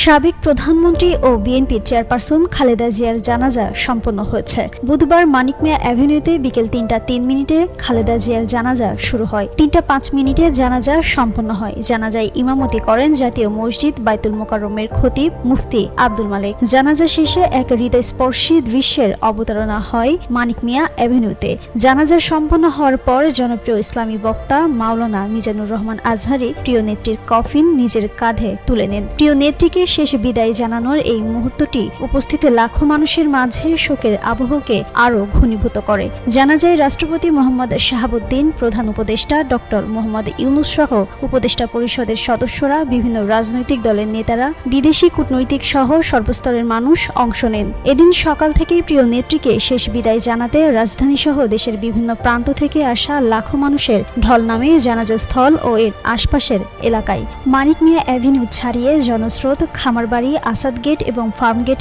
সাবেক প্রধানমন্ত্রী ও বিএনপির চেয়ারপারসন খালেদা জিয়ার জানাজা সম্পন্ন হয়েছে। বুধবার মানিক মিয়া অ্যাভিনিউতে বিকেল ৩টা ৩ মিনিটে খালেদা জিয়ার জানাজা শুরু হয়। ৩টা ৫ মিনিটে জানাজা সম্পন্ন হয়। জানাজায় ইমামতি করেন জাতীয় মসজিদ বায়তুল মোকাররমের খতিব মুফতি আব্দুল মালেক। জানাজা শেষে এক হৃদয়স্পর্শী দৃশ্যের অবতারণা হয় মানিক মিয়া অ্যাভিনিউতে। জানাজা সম্পন্ন হওয়ার পর জনপ্রিয় ইসলামী বক্তা মাওলানা মিজানুর রহমান আজহারী প্রিয় নেত্রীর কফিন নিজের কাঁধে তুলে নেন। প্রিয় নেত্রীকে শেষ বিদায় জানানোর এই মুহূর্তটি উপস্থিত লাখো মানুষের মাঝে শোকের আবহকে আরো ঘনীভূত করে। জানাজায় রাষ্ট্রপতি মোহাম্মদ শাহাবুদ্দিন, প্রধান উপদেষ্টা ডক্টর মোহাম্মদ ইউনূস সহ উপদেষ্টা পরিষদের সদস্যরা, বিভিন্ন রাজনৈতিক দলের নেতারা, বিদেশি কূটনৈতিক সহ সর্বস্তরের মানুষ অংশ নেন। এদিন সকাল থেকেই প্রিয় নেত্রীকে শেষ বিদায় জানাতে রাজধানী সহ দেশের বিভিন্ন প্রান্ত থেকে আসা লাখো মানুষের ঢল নামে জানাজা স্থল ও এর আশপাশের এলাকায়। মানিক মিয়া অ্যাভিনিউ ছাড়িয়ে জনস্রোত খামারবাড়ি, আসাদ গেট এবং ফার্ম গেট